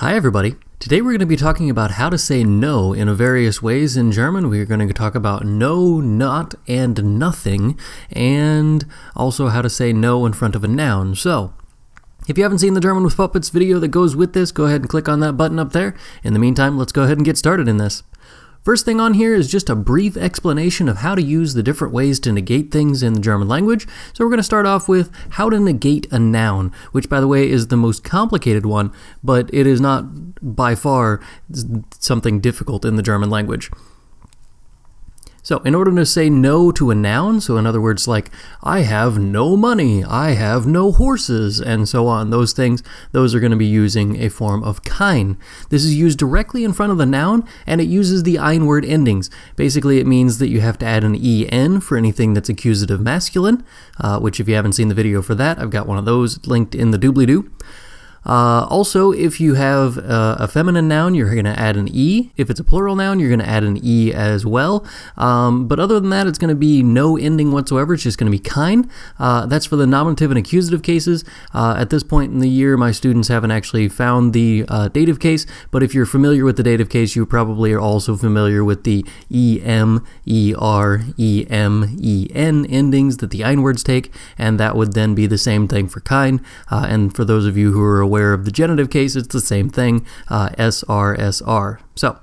Hi everybody. Today we're going to be talking about how to say no in various ways in German. We're going to talk about no, not, and nothing, and also how to say no in front of a noun. So, if you haven't seen the German with Puppets video that goes with this, go ahead and click on that button up there. In the meantime, let's go ahead and get started in this. First thing on here is just a brief explanation of how to use the different ways to negate things in the German language. So we're going to start off with how to negate a noun, which by the way is the most complicated one, but it is not by far something difficult in the German language. So in order to say no to a noun, so in other words like, I have no money, I have no horses, and so on, those things, those are going to be using a form of kein. This is used directly in front of the noun, and it uses the ein word endings. Basically, it means that you have to add an en for anything that's accusative masculine, which if you haven't seen the video for that, I've got one of those linked in the doobly-doo. Also, if you have a feminine noun, you're going to add an e. If it's a plural noun, you're going to add an e as well. But other than that, it's going to be no ending whatsoever. It's just going to be kein. That's for the nominative and accusative cases. At this point in the year, my students haven't actually found the dative case, but if you're familiar with the dative case, you probably are also familiar with the em, er, en endings that the ein words take, and that would then be the same thing for kein. And for those of you who are aware of the genitive case, it's the same thing, sr. So,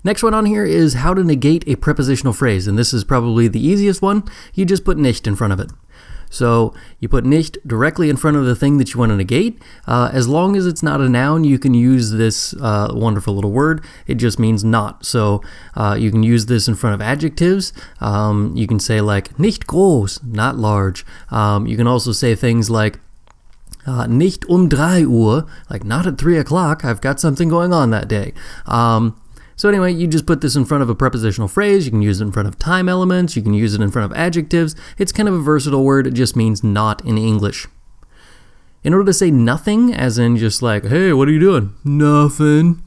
next one on here is how to negate a prepositional phrase, and this is probably the easiest one. You just put nicht in front of it. So, you put nicht directly in front of the thing that you want to negate. As long as it's not a noun, you can use this wonderful little word. It just means not. So, you can use this in front of adjectives. You can say like, nicht groß, not large. You can also say things like, nicht 3 Uhr, like not at 3 o'clock, I've got something going on that day. So anyway, you just put this in front of a prepositional phrase. You can use it in front of time elements. You can use it in front of adjectives. It's kind of a versatile word. It just means not in English. In order to say nothing, as in just like, hey, what are you doing? Nothing.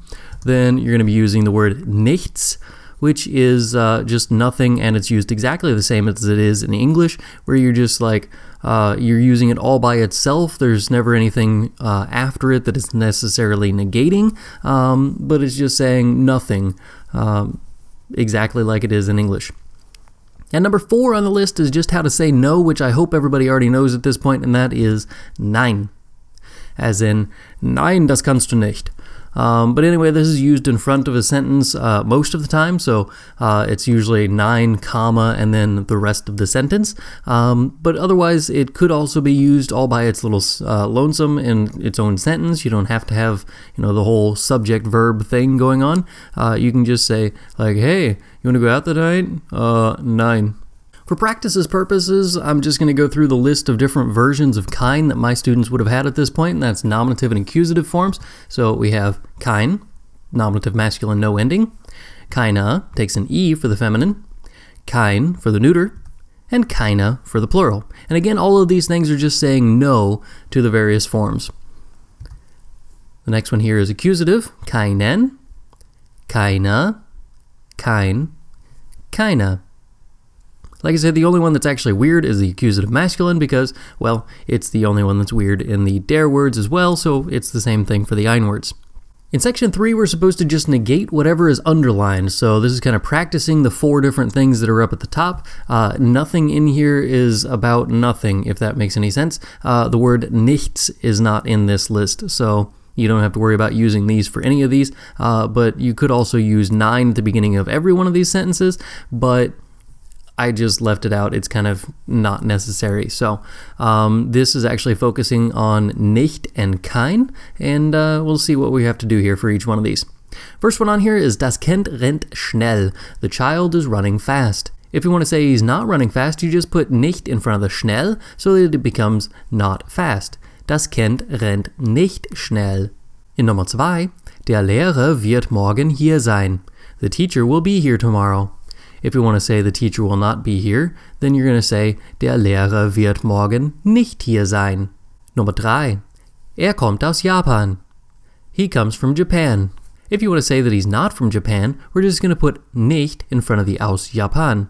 Then you're going to be using the word nichts, which is just nothing, and it's used exactly the same as it is in English, where you're just like, you're using it all by itself. There's never anything after it that is necessarily negating, but it's just saying nothing, exactly like it is in English. And number 4 on the list is just how to say no, which I hope everybody already knows at this point, and that is nein. As in, nein, das kannst du nicht. But anyway, this is used in front of a sentence most of the time, so it's usually 9, comma, and then the rest of the sentence. But otherwise, it could also be used all by its little lonesome in its own sentence. You don't have to have, the whole subject-verb thing going on. You can just say, like, hey, you want to go out tonight? Nein. For practice's purposes, I'm just going to go through the list of different versions of kein that my students would have had at this point, and that's nominative and accusative forms. So we have kein, nominative masculine no ending, keine takes an e for the feminine, kein for the neuter, and keine for the plural. And again, all of these things are just saying no to the various forms. The next one here is accusative, keinen, keine, kein, keine. Like I said, the only one that's actually weird is the accusative masculine because, well, it's the only one that's weird in the der words as well, so it's the same thing for the ein words. In section 3, we're supposed to just negate whatever is underlined, so this is kind of practicing the 4 different things that are up at the top. Nothing in here is about nothing, if that makes any sense. The word nichts is not in this list, so you don't have to worry about using these for any of these, but you could also use nein at the beginning of every one of these sentences, but I just left it out. It's kind of not necessary. So this is actually focusing on nicht and kein, and we'll see what we have to do here for each one of these. First one on here is das Kind rennt schnell. The child is running fast. If you want to say he's not running fast, you just put nicht in front of the schnell so that it becomes not fast. Das Kind rennt nicht schnell. In Nummer 2, der Lehrer wird morgen hier sein. The teacher will be here tomorrow. If you want to say the teacher will not be here, then you're going to say, der Lehrer wird morgen nicht hier sein. Nummer 3. Kommt aus Japan. He comes from Japan. If you want to say that he's not from Japan, we're just going to put nicht in front of the aus Japan.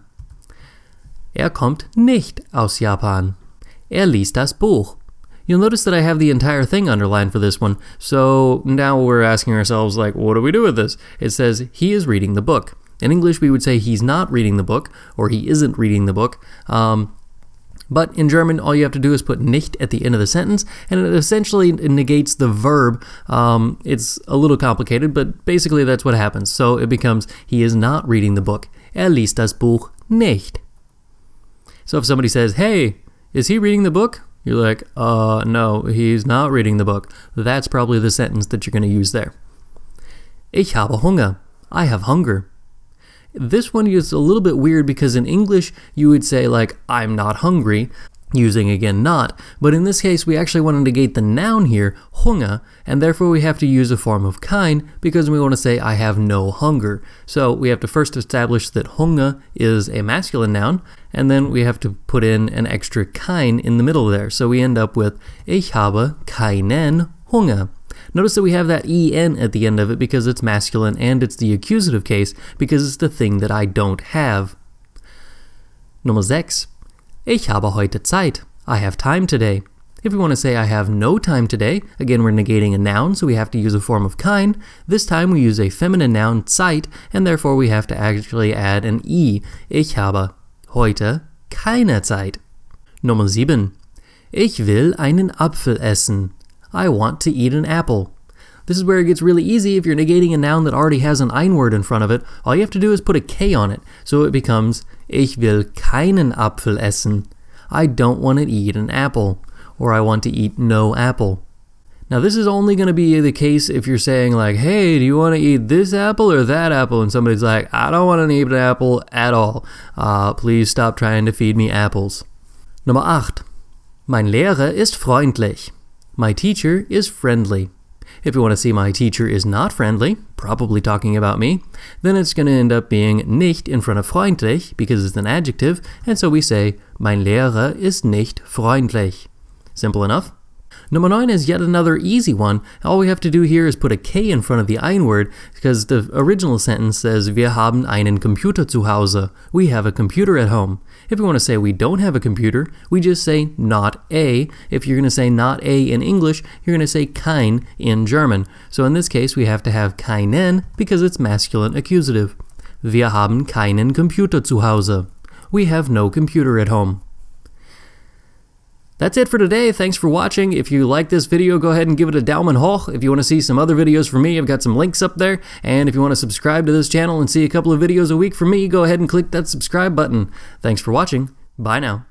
Kommt nicht aus Japan. Liest das Buch. You'll notice that I have the entire thing underlined for this one, so now we're asking ourselves, like, what do we do with this? It says, he is reading the book. In English, we would say he's not reading the book, or he isn't reading the book. But in German, all you have to do is put nicht at the end of the sentence, and it essentially negates the verb. It's a little complicated, but basically that's what happens. So it becomes, he is not reading the book. Er liest das Buch nicht. So if somebody says, hey, is he reading the book? You're like, no, he's not reading the book. That's probably the sentence that you're going to use there. Ich habe Hunger. I have hunger. This one is a little bit weird because in English you would say like, I'm not hungry, using again not, but in this case we actually want to negate the noun here, Hunger, and therefore we have to use a form of kein because we want to say I have no hunger. So we have to first establish that Hunger is a masculine noun, and then we have to put in an extra kein in the middle there. So we end up with Ich habe keinen Hunger. Notice that we have that en at the end of it because it's masculine and it's the accusative case because it's the thing that I don't have. Nummer 6. Ich habe heute Zeit. I have time today. If we want to say I have no time today, again we're negating a noun, so we have to use a form of kein. This time we use a feminine noun, Zeit, and therefore we have to actually add an I. Ich habe heute keine Zeit. Nummer 7. Ich will einen Apfel essen. I want to eat an apple. This is where it gets really easy. If you're negating a noun that already has an ein word in front of it, all you have to do is put a K on it. So it becomes, ich will keinen Apfel essen. I don't want to eat an apple. Or I want to eat no apple. Now this is only going to be the case if you're saying like, hey, do you want to eat this apple or that apple? And somebody's like, I don't want to eat an apple at all. Please stop trying to feed me apples. Nummer 8. Mein Lehrer ist freundlich. My teacher is friendly. If you want to see my teacher is not friendly, probably talking about me, then it's going to end up being nicht in front of freundlich because it's an adjective, and so we say, mein Lehrer ist nicht freundlich. Simple enough. Number 9 is yet another easy one. All we have to do here is put a K in front of the ein word because the original sentence says, wir haben einen Computer zu Hause. We have a computer at home. If we want to say we don't have a computer, we just say not a. If you're going to say not a in English, you're going to say kein in German. So in this case, we have to have keinen because it's masculine accusative. Wir haben keinen Computer zu Hause. We have no computer at home. That's it for today. Thanks for watching. If you like this video, go ahead and give it a Daumen hoch. If you want to see some other videos from me, I've got some links up there. And if you want to subscribe to this channel and see a couple of videos a week from me, go ahead and click that subscribe button. Thanks for watching. Bye now.